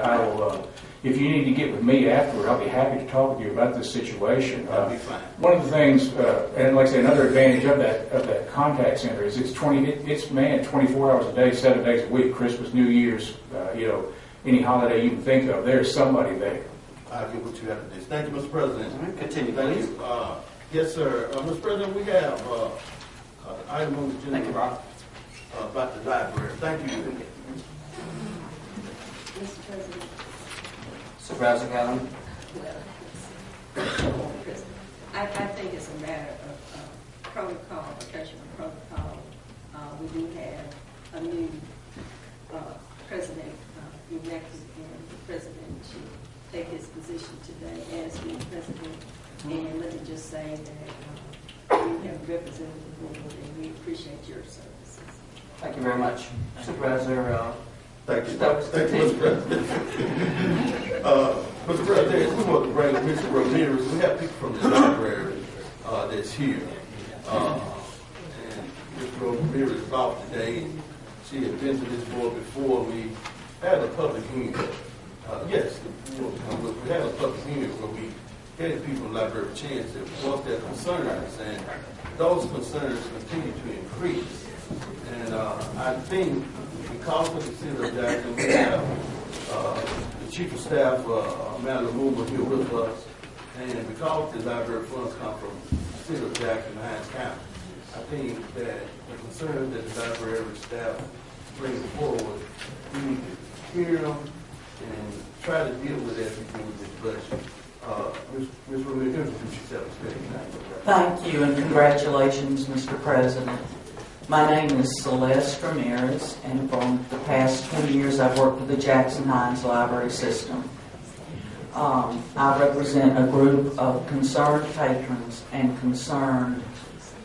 I will, if you need to get with me afterward, I'll be happy to talk with you about this situation. That'll be fine. One of the things, and like I say, another advantage of that contact center is it's manned 24 hours a day, 7 days a week. Christmas, New Year's, any holiday you can think of, there's somebody there. I'll get what you have to do. Thank you, Mr. President. All right, continue, Thank please. you. Yes, sir. Mr. President, we have an item on the agenda. Thank you, Rob. About the library. Thank you. Mr. President. Supervisor Galvin. I think it's a matter of protocol, professional protocol. We do have a new president elected, and the president should take his position today as being president. And let me just say that we have represented the board, and we appreciate your services. Thank you very much. Supervisor Thank you. Stokes. Thank you, Mr. President. Mr. President, we want to bring Mr. Ramirez. We have people from the library that's here. And Mr. Ramirez is off today. She had been to this board before. We had a public hearing. Yes, we had a public hearing where we gave people in the library a chance to voice their concerns, and those concerns continue to increase. And I think because of the city of Jackson, we have the chief of staff, Amanda Lumumba, here with us, and because the library funds come from the city of Jackson, Hinds County, I think that the concerns that the library staff bring forward, we need to hear them and try to deal with everything with this budget. Ms. Ramirez, introduce yourself. Thank you and congratulations, Mr. President. My name is Celeste Ramirez, and for the past 20 years I've worked with the Jackson Hinds Library System. I represent a group of concerned patrons and concerned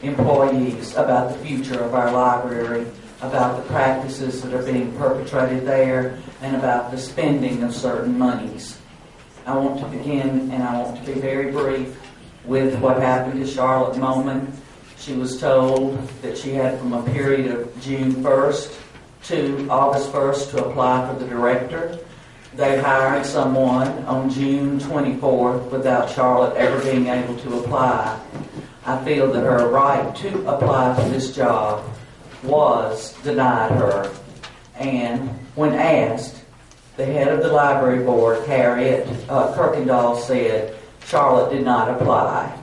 employees about the future of our library, about the practices that are being perpetrated there, and about the spending of certain monies. I want to begin, and I want to be very brief, with what happened to Charlotte Moman. She was told that she had from a period of June 1st to August 1st to apply for the director. They hired someone on June 24th without Charlotte ever being able to apply. I feel that her right to apply for this job was denied her. And when asked, the head of the library board, Harriet Kirkendall, said Charlotte did not apply.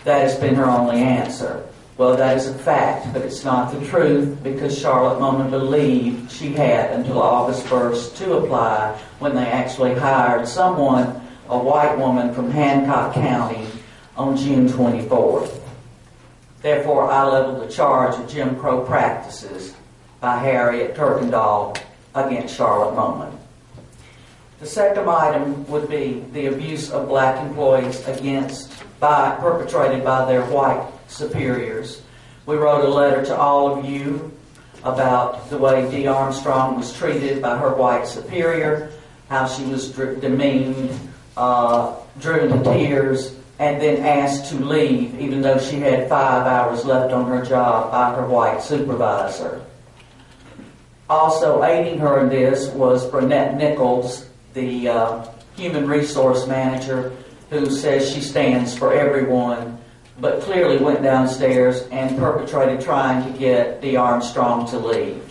That has been her only answer. Well, that is a fact, but it's not the truth, because Charlotte Moman believed she had until August 1st to apply, when they actually hired someone, a white woman from Hancock County, on June 24th. Therefore, I level the charge of Jim Crow practices by Harriet Kirkendall against Charlotte Moman. The second item would be the abuse of black employees perpetrated by their white superiors. We wrote a letter to all of you about the way Dee Armstrong was treated by her white superior, how she was demeaned, driven to tears, and then asked to leave even though she had 5 hours left on her job by her white supervisor. Also aiding her in this was Burnett Nichols, the human resource manager, who says she stands for everyone, but clearly went downstairs and perpetrated trying to get Dee Armstrong to leave.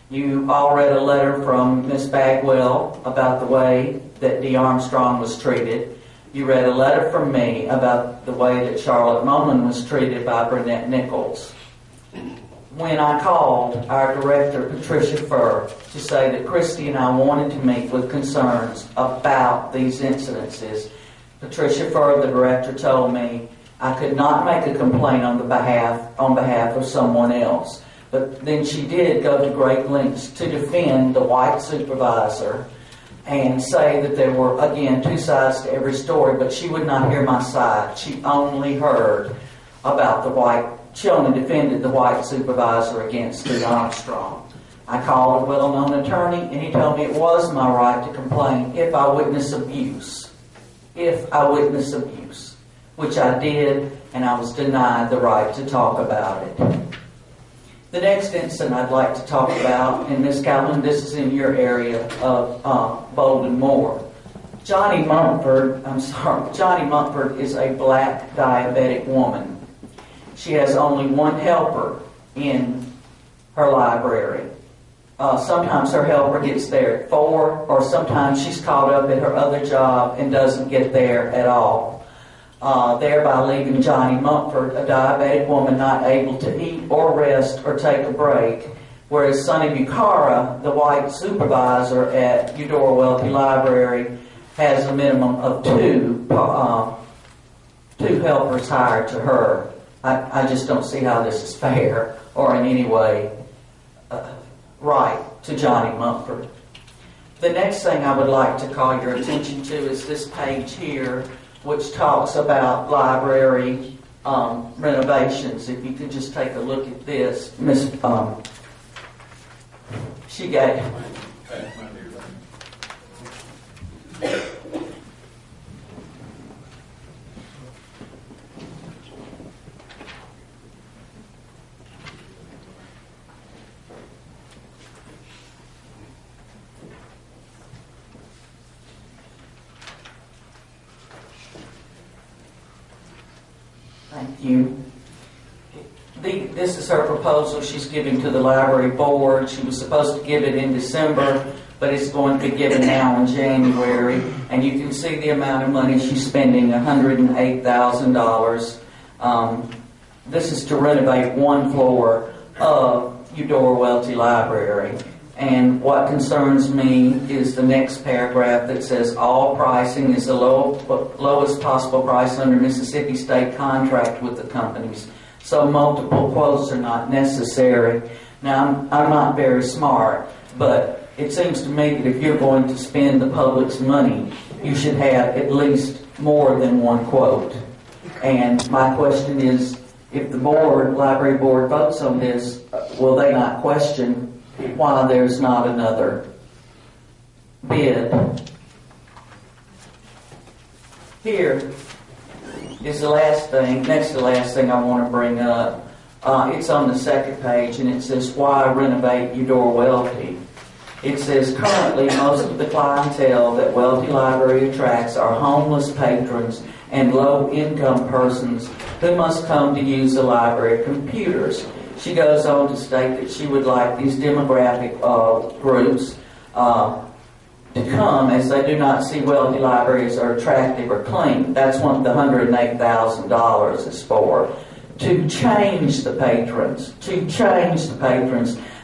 You all read a letter from Ms. Bagwell about the way that Dee Armstrong was treated. You read a letter from me about the way that Charlotte Moman was treated by Burnett Nichols. When I called our director, Patricia Furr, to say that Christy and I wanted to meet with concerns about these incidences, Patricia Furr, the director, told me I could not make a complaint on behalf of someone else. But then she did go to great lengths to defend the white supervisor and say that there were, again, two sides to every story, but she would not hear my side. She only heard about the white. She only defended the white supervisor against Dee Armstrong. I called a well-known attorney, and he told me it was my right to complain if I witness abuse. If I witness abuse, which I did, and I was denied the right to talk about it. The next incident I'd like to talk about, and Ms. Calhoun, this is in your area of Bolden Moore. Johnny Mumford is a black diabetic woman. She has only one helper in her library. Sometimes her helper gets there at 4, or sometimes she's caught up at her other job and doesn't get there at all, thereby leaving Johnny Mumford, a diabetic woman, not able to eat or rest or take a break, whereas Sonny Bucara, the white supervisor at Eudora Welty Library, has a minimum of two helpers hired to her. I just don't see how this is fair or in any way right to Johnny Mumford. The next thing I would like to call your attention to is this page here, which talks about library renovations. If you could just take a look at this, she gave. Thank you. This is her proposal she's giving to the library board. She was supposed to give it in December, but it's going to be given now in January. And you can see the amount of money she's spending, $108,000. This is to renovate one floor of Eudora Welty Library. And what concerns me is the next paragraph that says all pricing is the lowest possible price under Mississippi state contract with the companies. So multiple quotes are not necessary. Now, I'm not very smart, but it seems to me that if you're going to spend the public's money, you should have at least more than one quote. And my question is, if the library board votes on this, will they not question why there's not another bid? Here is the last thing, next to the last thing I want to bring up. It's on the second page, and it says, why renovate Eudora Welty? It says, currently most of the clientele that Welty Library attracts are homeless patrons and low-income persons who must come to use the library computers. She goes on to state that she would like these demographic groups to come, as they do not see Welty libraries are attractive or clean. That's what the $108,000 is for. To change the patrons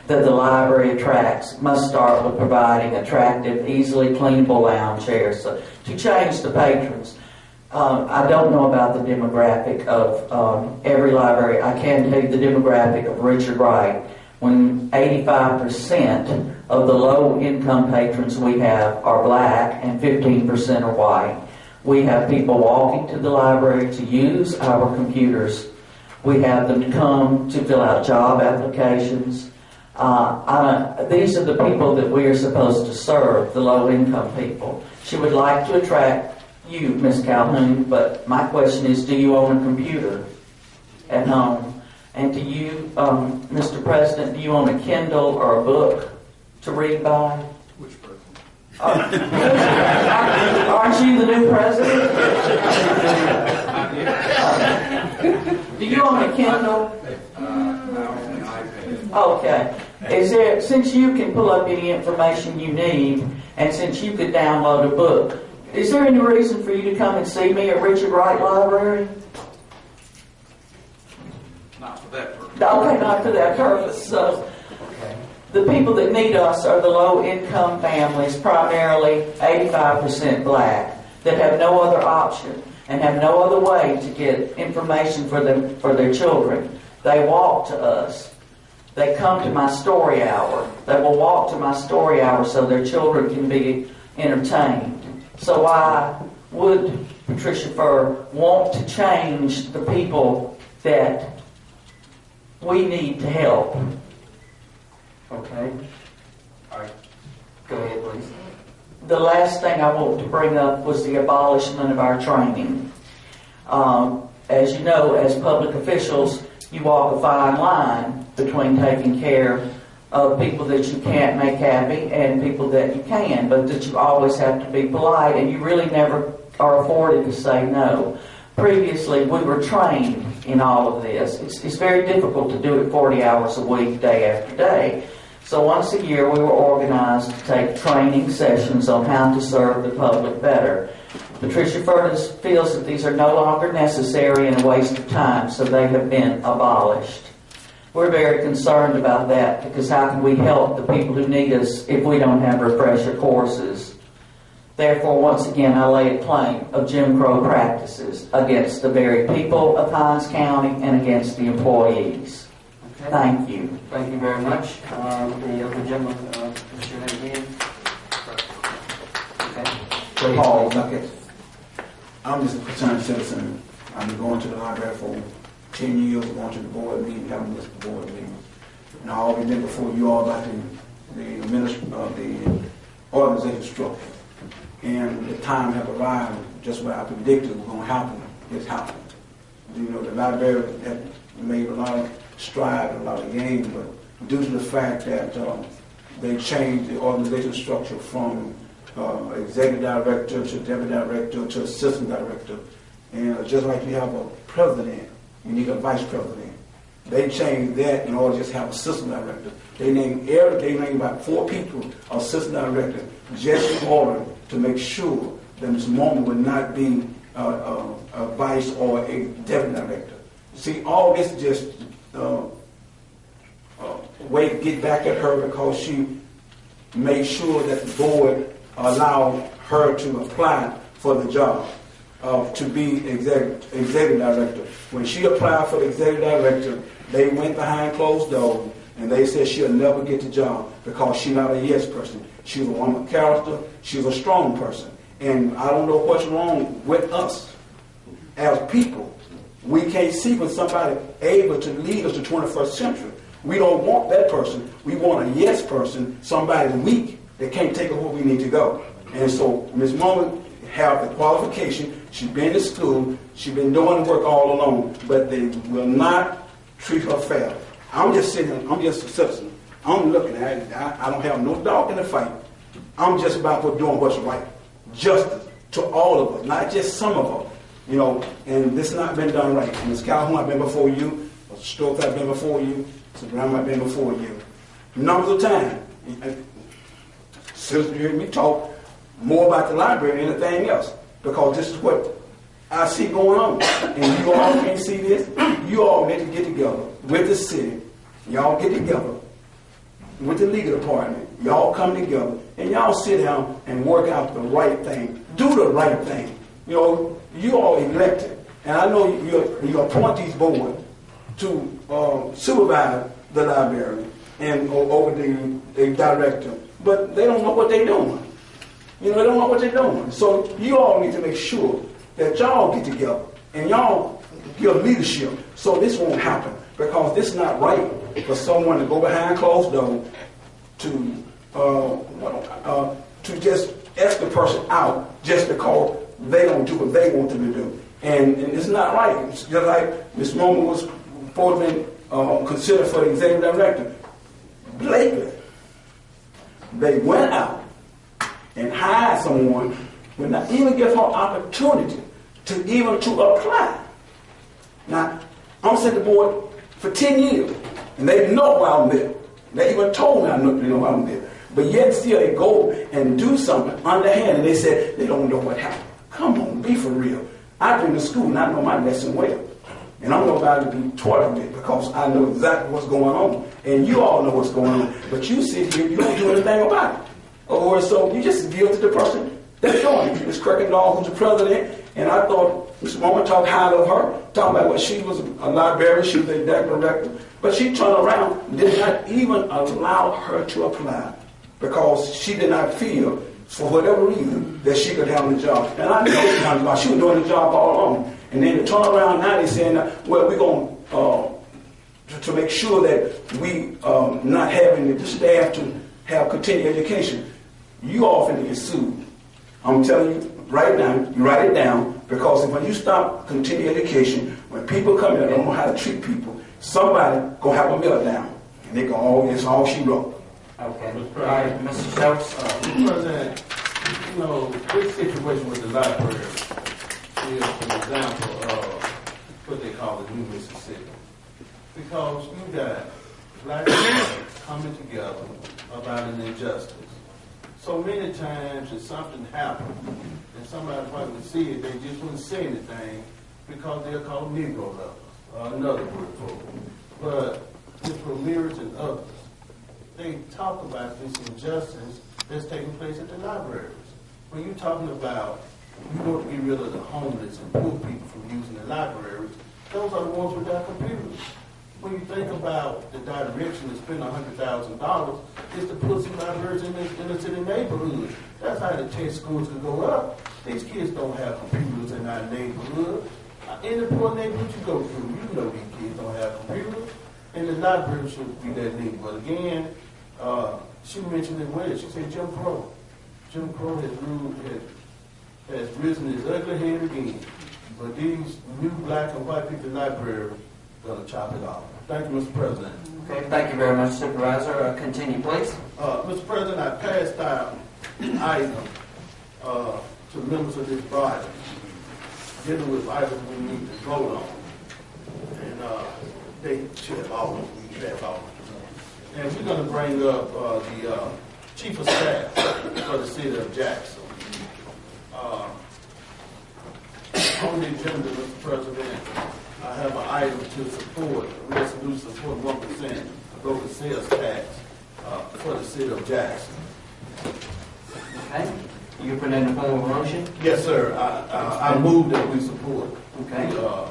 that the library attracts must start with providing attractive, easily cleanable lounge chairs. So, to change the patrons. I don't know about the demographic of every library. I can tell you the demographic of Richard Wright. When 85% of the low-income patrons we have are black and 15% are white. We have people walking to the library to use our computers. We have them come to fill out job applications. These are the people that we are supposed to serve, the low-income people. She would like to attract you, Ms. Calhoun, but my question is, do you own a computer at home? And do you, Mr. President, do you own a Kindle or a book to read by? Which person? Aren't you the new president? Do you own a Kindle? Okay. Since you can pull up any information you need, and since you could download a book, is there any reason for you to come and see me at Richard Wright Library? Not for that purpose. Okay, not for that purpose. So, the people that need us are the low-income families, primarily 85% black, that have no other option and have no other way to get information for their children. They walk to us. They come to my story hour. They will walk to my story hour so their children can be entertained. So why would Patricia Furr want to change the people that we need to help? Okay. All right. Go ahead, please. The last thing I want to bring up was the abolishment of our training. As you know, as public officials, you walk a fine line between taking care of people that you can't make happy and people that you can, but that you always have to be polite, and you really never are afforded to say no. Previously, we were trained in all of this. It's very difficult to do it 40 hours a week, day after day. So once a year, we were organized to take training sessions on how to serve the public better. Patricia Furtis feels that these are no longer necessary and a waste of time, so they have been abolished. We're very concerned about that, because how can we help the people who need us if we don't have refresher courses? Therefore, once again, I lay a claim of Jim Crow practices against the very people of Hinds County and against the employees. Okay. Thank you. Thank you very much. The other gentleman, what's your name again? Okay. Paul Duckett. I'm just a concerned citizen. I've been going to the library for 10 years, going to the board meeting, having this board meeting. And I already been before you all about the organization structure. And the time have arrived, just what I predicted was going to happen, it's happened. You know, the library has made a lot of strides, a lot of gains, but due to the fact that they changed the organization structure from executive director to deputy director to assistant director. And just like you have a president, you need a vice president. They changed that in order to just have assistant director. They named about 4 people assistant director just in order to make sure that Ms. Moman would not be a vice or a deputy director. See, all this is just a way to get back at her, because she made sure that the board allowed her to apply for the job to be executive director. When she applied for the executive director, they went behind closed doors and they said she'll never get the job because she's not a yes person. She's a woman of character. She's a strong person. And I don't know what's wrong with us as people. We can't see when somebody able to lead us to 21st century. We don't want that person. We want a yes person, somebody weak that can't take us where we need to go. And so Ms. Moman have the qualification. She's been to school. She's been doing the work all along. But they will not treat her fair. I'm just sitting here. I'm just a citizen. I'm looking at it. I don't have no dog in the fight. I'm just about for doing what's right. Justice to all of us, not just some of us. You know, and this has not been done right. Ms. Calhoun, I've been before you. Mr. Stokes, I've been before you. Mr. Brown, I've been before you. Numbers of time. Citizens hear me talk more about the library than anything else, because this is what I see going on. And you all can't see this. You all need to get together with the city. Y'all get together with the legal department. Y'all come together and y'all sit down and work out the right thing. Do the right thing. You know, you all elected, and I know you appoint these boards to supervise the library and over the director, but they don't know what they're doing. You know, they don't know what they're doing. So you all need to make sure that y'all get together and y'all give leadership so this won't happen, because this is not right for someone to go behind closed doors to just ask the person out just because they don't do what they want them to do. And it's not right. It's just like Ms. Moman was supposed to be considered for the executive director. Blatantly, they went out and hired someone, but not even give her opportunity to apply. Now, I'm sitting the board for 10 years, and they know why I'm there. They even told me I know why I'm there. But yet still they go and do something underhand, and they said they don't know what happened. Come on, be for real. I've been to school and I know my lesson well. And I'm not about to be taught with it, because I know exactly what's going on. And you all know what's going on. But you sit here, you don't do anything about it. Or so you just deal with the person that's doing it. Ms. Kirkendall, who's the president, and I thought Ms. Moman talked highly of her, talking about what she was a librarian, she was a director. But she turned around and did not even allow her to apply, because she did not feel, for whatever reason, that she could have the job. And I know she was doing the job all along. And then to turn around now, they're saying, well, we're going to make sure that we not having the staff to have continued education. You all finna get sued. I'm telling you right now, you write it down, because when you stop continuing education, when people come in and don't know how to treat people, somebody gonna have a meltdown, and it's all she wrote. Okay. All right, Mr. Schultz. Mr. President, you know, this situation with the library is an example of what they call the new Mississippi. Because you got black people coming together about an injustice. So many times if something happened and somebody probably would see it, they just wouldn't say anything because they're called Negro lovers, or another word for it. But Ms. Ramirez and others, they talk about this injustice that's taking place at the libraries. When you're talking about you want to get rid of the homeless and poor people from using the libraries, those are the ones without computers. When you think about the direction to spend $100,000 is to put some libraries in the city neighborhood. That's how the test scores can go up. These kids don't have computers in our neighborhood. In the poor neighborhood you go through, you know these kids don't have computers. And the library should be that neat. But again, she mentioned it well. She said Jim Crow. Jim Crow has risen his ugly head again. But these new black and white people libraries going to chop it off. Thank you, Mr. President. Okay, thank you very much, Supervisor. Continue, please. Mr. President, I passed out an item to members of this body dealing with items we need to vote on. And they should have all we have all. And we're going to bring up the Chief of Staff for the city of Jackson. On the agenda, Mr. President, I have an item to support, a resolution to support 1% local sales tax for the city of Jackson. Okay. You put in the form of a motion? Yes, sir. I move that we support Okay. the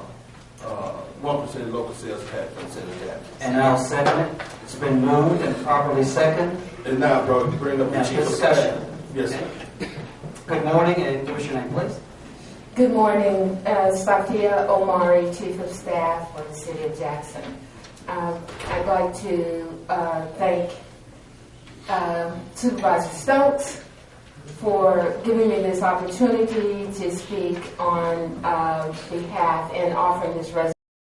1% local sales tax for the city of Jackson. And I'll second it. It's been moved and properly seconded. And now, bro, you bring up the Now, chief of discussion. staff. Yes, sir. Good morning, and give us your name, please. Good morning, Safia Omari, Chief of Staff for the City of Jackson. I'd like to thank Supervisor Stokes for giving me this opportunity to speak on behalf and offering this resolution.